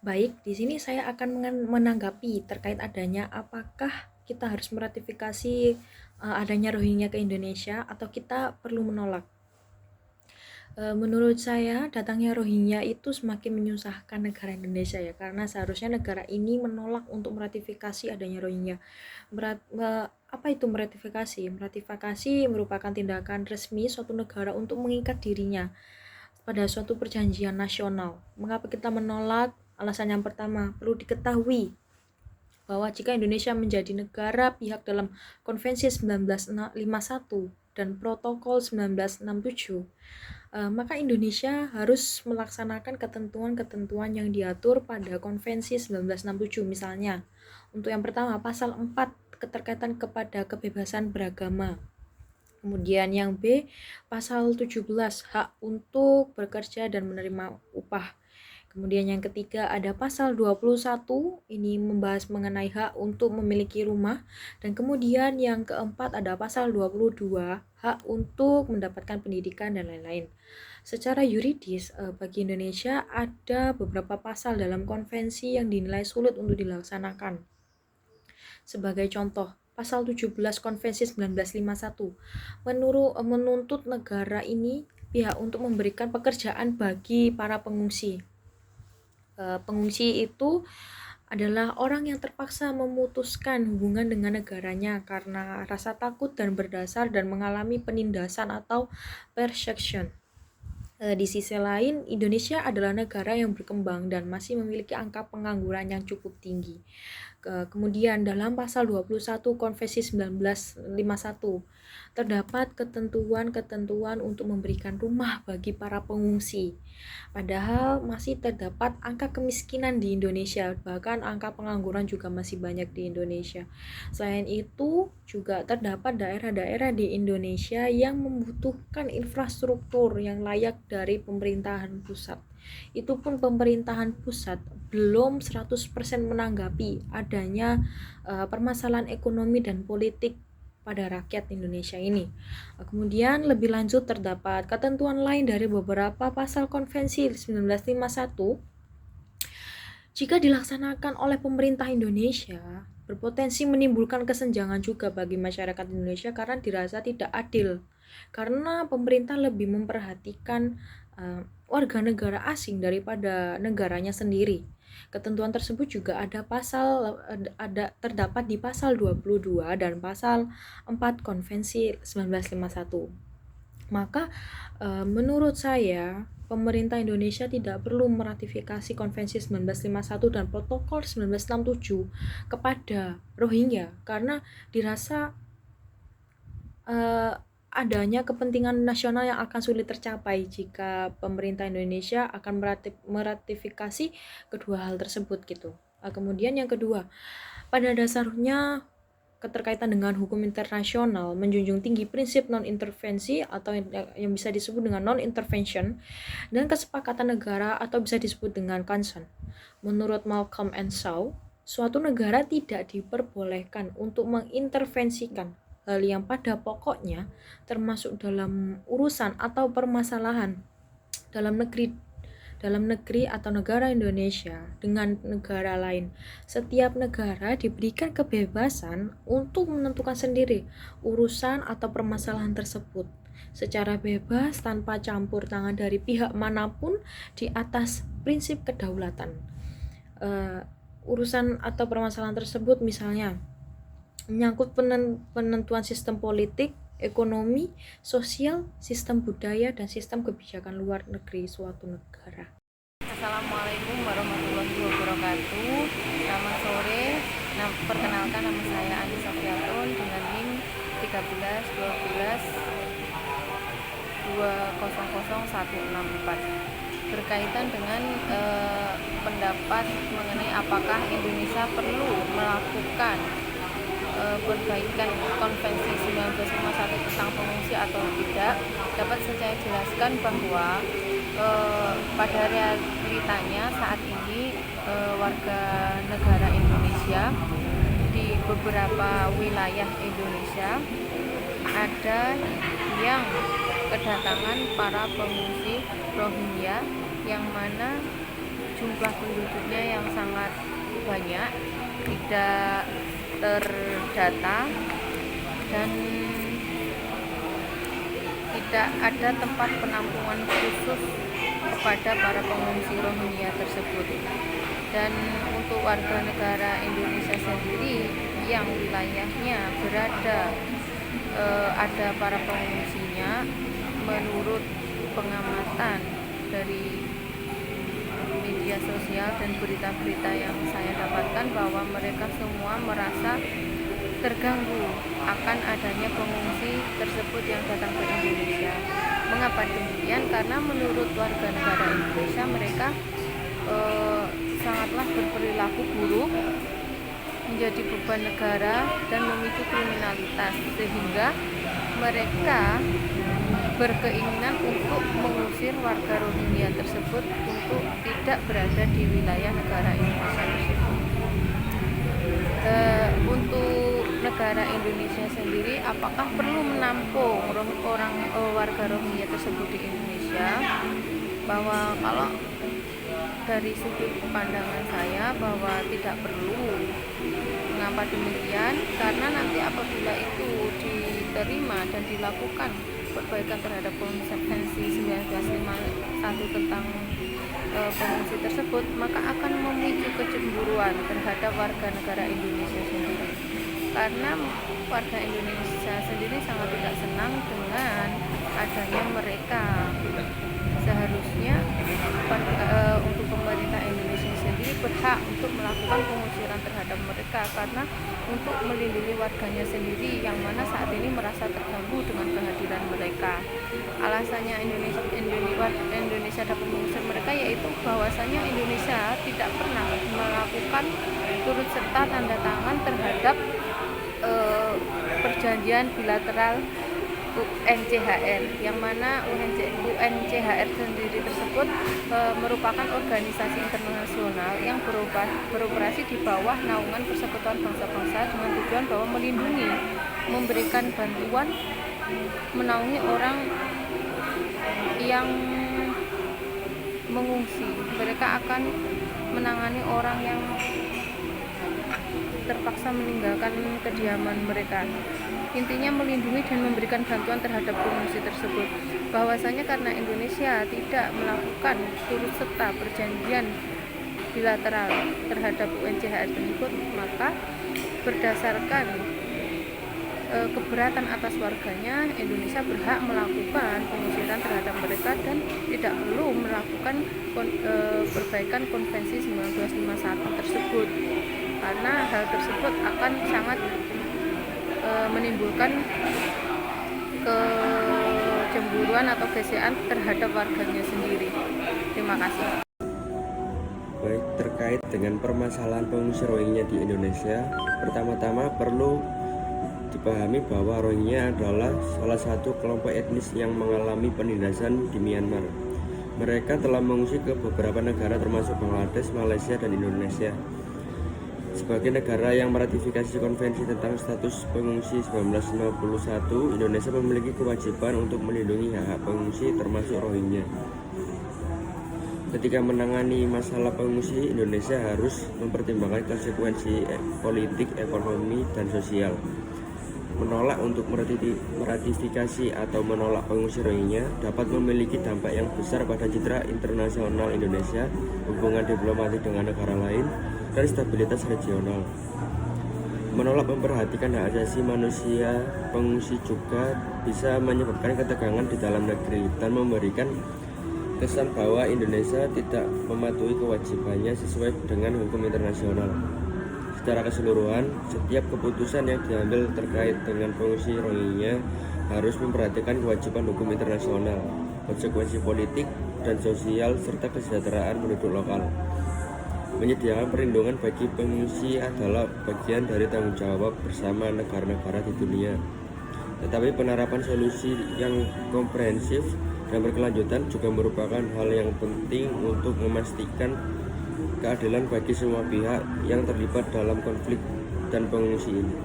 Baik, di sini saya akan menanggapi terkait adanya apakah kita harus meratifikasi adanya Rohingya ke Indonesia atau kita perlu menolak. Menurut saya datangnya Rohingya itu semakin menyusahkan negara Indonesia ya, karena seharusnya negara ini menolak untuk meratifikasi adanya Rohingya. Apa itu meratifikasi? Meratifikasi merupakan tindakan resmi suatu negara untuk mengikat dirinya pada suatu perjanjian nasional. Mengapa kita menolak? Alasan yang pertama, perlu diketahui bahwa jika Indonesia menjadi negara pihak dalam Konvensi 1951 dan Protokol 1967, maka Indonesia harus melaksanakan ketentuan-ketentuan yang diatur pada Konvensi 1967. Misalnya, untuk yang pertama, pasal 4 keterkaitan kepada kebebasan beragama. Kemudian yang B, pasal 17, hak untuk bekerja dan menerima upah. Kemudian yang ketiga ada pasal 21, ini membahas mengenai hak untuk memiliki rumah. Dan kemudian yang keempat ada pasal 22, hak untuk mendapatkan pendidikan dan lain-lain. Secara yuridis, bagi Indonesia ada beberapa pasal dalam konvensi yang dinilai sulit untuk dilaksanakan. Sebagai contoh, pasal 17 Konvensi 1951 menuntut negara ini pihak untuk memberikan pekerjaan bagi para pengungsi. Pengungsi itu adalah orang yang terpaksa memutuskan hubungan dengan negaranya karena rasa takut dan berdasar dan mengalami penindasan atau persecution. Di sisi lain, Indonesia adalah negara yang berkembang dan masih memiliki angka pengangguran yang cukup tinggi. Kemudian dalam pasal 21 Konvensi 1951 terdapat ketentuan-ketentuan untuk memberikan rumah bagi para pengungsi. Padahal masih terdapat angka kemiskinan di Indonesia, bahkan angka pengangguran juga masih banyak di Indonesia. Selain itu, juga terdapat daerah-daerah di Indonesia yang membutuhkan infrastruktur yang layak dari pemerintahan pusat. Itu pun pemerintahan pusat belum 100% menanggapi adanya permasalahan ekonomi dan politik pada rakyat Indonesia ini. Kemudian lebih lanjut terdapat ketentuan lain dari beberapa pasal Konvensi 1951 jika dilaksanakan oleh pemerintah Indonesia berpotensi menimbulkan kesenjangan juga bagi masyarakat Indonesia karena dirasa tidak adil. Karena pemerintah lebih memperhatikan warga negara asing daripada negaranya sendiri. Ketentuan tersebut juga terdapat di pasal 22 dan pasal 4 Konvensi 1951. Maka menurut saya pemerintah Indonesia tidak perlu meratifikasi Konvensi 1951 dan Protokol 1967 kepada Rohingya karena dirasa adanya kepentingan nasional yang akan sulit tercapai jika pemerintah Indonesia akan meratifikasi kedua hal tersebut gitu. Kemudian yang kedua, pada dasarnya keterkaitan dengan hukum internasional menjunjung tinggi prinsip non-intervensi atau yang bisa disebut dengan non-intervention dan kesepakatan negara atau bisa disebut dengan consent. Menurut Malcolm and Shaw, suatu negara tidak diperbolehkan untuk mengintervensikan hal yang pada pokoknya termasuk dalam urusan atau permasalahan dalam negeri atau negara Indonesia dengan negara lain. Setiap negara diberikan kebebasan untuk menentukan sendiri urusan atau permasalahan tersebut secara bebas tanpa campur tangan dari pihak manapun di atas prinsip kedaulatan. Urusan atau permasalahan tersebut misalnya menyangkut penentuan sistem politik, ekonomi, sosial, sistem budaya, dan sistem kebijakan luar negeri suatu negara. Assalamualaikum warahmatullahi wabarakatuh. Selamat sore. Perkenalkan nama saya Ani Sofiatun dengan NIM 13 12 berkaitan dengan pendapat mengenai apakah Indonesia perlu melakukan perbaikan Konvensi 1951 tentang pengungsi atau tidak. Dapat saya jelaskan bahwa pada realitanya saat ini warga negara Indonesia di beberapa wilayah Indonesia ada yang kedatangan para pengungsi Rohingya yang mana jumlah penduduknya yang sangat banyak, tidak terdata, dan tidak ada tempat penampungan khusus kepada para pengungsi Rohingya tersebut. Dan untuk warga negara Indonesia sendiri yang wilayahnya berada ada para pengungsinya, menurut pengamatan dari media sosial dan berita-berita yang saya dapatkan, bahwa mereka semua merasa terganggu akan adanya pengungsi tersebut yang datang ke Indonesia. Mengapa demikian? Karena menurut warga negara Indonesia, mereka sangatlah berperilaku buruk, menjadi beban negara dan memicu kriminalitas, sehingga mereka berkeinginan untuk mengusir warga Rohingya tersebut untuk tidak berada di wilayah negara Indonesia tersebut. Untuk negara Indonesia sendiri, apakah perlu menampung warga Rohingya tersebut di Indonesia? Bahwa kalau dari sudut pandangan saya, bahwa tidak perlu. Mengapa demikian? Karena nanti apabila itu diterima dan dilakukan perbaikan terhadap Konvensi 1951 tentang pengungsi tersebut, maka akan memicu kecemburuan terhadap warga negara Indonesia sendiri. Karena warga Indonesia sendiri sangat tidak senang dengan adanya mereka. Seharusnya untuk pemerintah Indonesia sendiri berhak untuk melakukan pengusiran terhadap mereka, karena untuk melindungi warganya sendiri yang mana saat ini merasa terganggu dengan kehadiran mereka. Alasannya Indonesia dapat mengusir mereka, yaitu bahwasanya Indonesia tidak pernah melakukan turut serta tanda tangan terhadap perjanjian bilateral UNCHR, yang mana UNCHR sendiri tersebut merupakan organisasi internasional yang beroperasi di bawah naungan Persekutuan Bangsa-Bangsa dengan tujuan bahwa melindungi, memberikan bantuan, menaungi orang yang mengungsi. Mereka akan menangani orang yang terpaksa meninggalkan kediaman mereka. Intinya melindungi dan memberikan bantuan terhadap pengungsi tersebut. Bahwasanya karena Indonesia tidak melakukan turut serta perjanjian bilateral terhadap UNCHR tersebut, maka berdasarkan keberatan atas warganya, Indonesia berhak melakukan pengusiran terhadap mereka dan tidak perlu melakukan perbaikan Konvensi 1951 tersebut, karena hal tersebut akan sangat menimbulkan kecemburuan atau gesekan terhadap warganya sendiri. Terima kasih. Baik, terkait dengan permasalahan pengungsi Rohingya di Indonesia, pertama-tama perlu dipahami bahwa Rohingya adalah salah satu kelompok etnis yang mengalami penindasan di Myanmar. Mereka telah mengungsi ke beberapa negara termasuk Bangladesh, Malaysia, dan Indonesia. Sebagai negara yang meratifikasi Konvensi tentang Status Pengungsi 1951, Indonesia memiliki kewajiban untuk melindungi hak-hak pengungsi termasuk Rohingya. Ketika menangani masalah pengungsi, Indonesia harus mempertimbangkan konsekuensi politik, ekonomi, dan sosial. Menolak untuk meratifikasi atau menolak pengungsi Rohingya dapat memiliki dampak yang besar pada citra internasional Indonesia, hubungan diplomatik dengan negara lain, dan stabilitas regional. Menolak memperhatikan hak asasi manusia pengungsi juga bisa menyebabkan ketegangan di dalam negeri dan memberikan kesan bahwa Indonesia tidak mematuhi kewajibannya sesuai dengan hukum internasional. Secara keseluruhan, setiap keputusan yang diambil terkait dengan pengungsi Rohingya harus memperhatikan kewajiban hukum internasional, konsekuensi politik dan sosial, serta kesejahteraan penduduk lokal. Menyediakan perlindungan bagi pengungsi adalah bagian dari tanggung jawab bersama negara-negara di dunia. Tetapi penerapan solusi yang komprehensif dan berkelanjutan juga merupakan hal yang penting untuk memastikan keadilan bagi semua pihak yang terlibat dalam konflik dan pengungsi ini.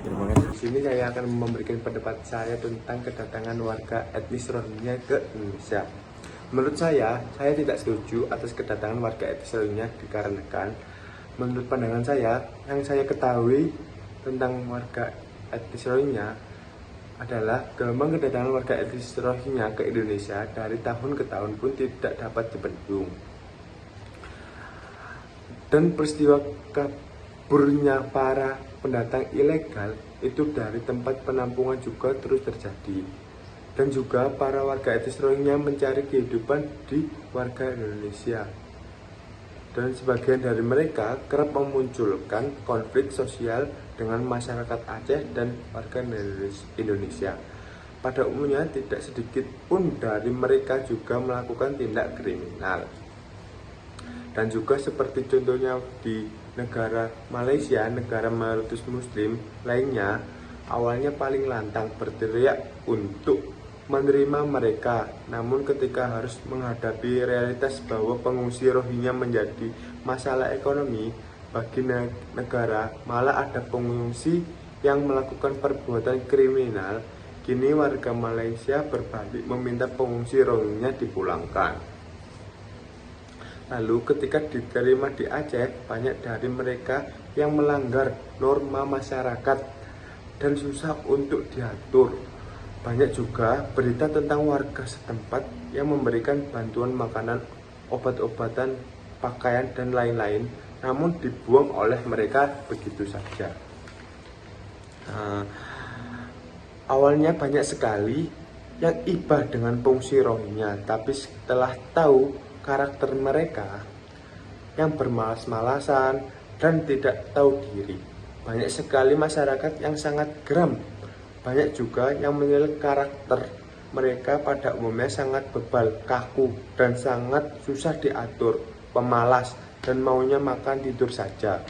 Terima kasih. Di sini saya akan memberikan pendapat saya tentang kedatangan warga etnis Rohingya ke Indonesia. Menurut saya tidak setuju atas kedatangan warga etnis Rohingya dikarenakan menurut pandangan saya, yang saya ketahui tentang warga etnis Rohingya adalah gelombang kedatangan warga etnis Rohingya ke Indonesia dari tahun ke tahun pun tidak dapat dibendung. Dan peristiwa kaburnya para pendatang ilegal itu dari tempat penampungan juga terus terjadi. Dan juga para warga etnis Rohingya mencari kehidupan di warga Indonesia. Dan sebagian dari mereka kerap memunculkan konflik sosial dengan masyarakat Aceh dan warga Indonesia. Pada umumnya tidak sedikit pun dari mereka juga melakukan tindak kriminal. Dan juga seperti contohnya di negara Malaysia, negara mayoritas muslim lainnya, awalnya paling lantang berteriak untuk menerima mereka, namun ketika harus menghadapi realitas bahwa pengungsi Rohingya menjadi masalah ekonomi bagi negara, malah ada pengungsi yang melakukan perbuatan kriminal. Kini warga Malaysia berbalik meminta pengungsi Rohingya dipulangkan. Lalu ketika diterima di Aceh, banyak dari mereka yang melanggar norma masyarakat dan susah untuk diatur. Banyak juga berita tentang warga setempat yang memberikan bantuan makanan, obat-obatan, pakaian, dan lain-lain, namun dibuang oleh mereka begitu saja. Awalnya banyak sekali yang iba dengan pengungsi Rohingya, tapi setelah tahu karakter mereka yang bermalas-malasan dan tidak tahu diri, banyak sekali masyarakat yang sangat geram. Banyak juga yang menilai karakter mereka pada umumnya sangat bebal, kaku, dan sangat susah diatur, pemalas, dan maunya makan tidur saja.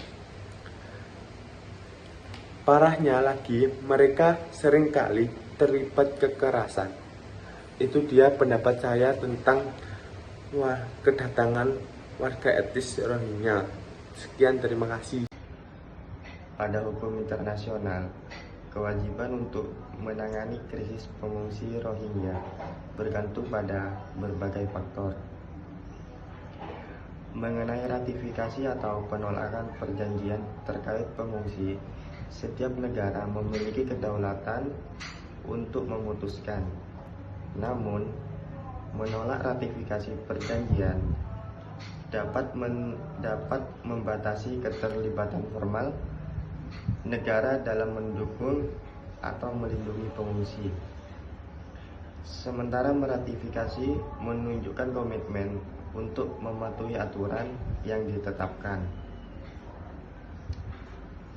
Parahnya lagi, mereka seringkali terlibat kekerasan. Itu dia pendapat saya tentang kedatangan warga etnis Rohingya. Sekian, terima kasih. Pada hukum internasional, kewajiban untuk menangani krisis pengungsi Rohingya bergantung pada berbagai faktor. Mengenai ratifikasi atau penolakan perjanjian terkait pengungsi, setiap negara memiliki kedaulatan untuk memutuskan. Namun, menolak ratifikasi perjanjian dapat membatasi keterlibatan formal negara dalam mendukung atau melindungi pengungsi. Sementara meratifikasi menunjukkan komitmen untuk mematuhi aturan yang ditetapkan.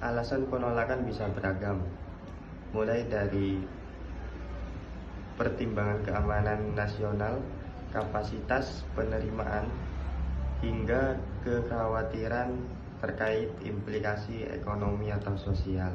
Alasan penolakan bisa beragam, mulai dari pertimbangan keamanan nasional, kapasitas penerimaan, hingga kekhawatiran terkait implikasi ekonomi atau sosial.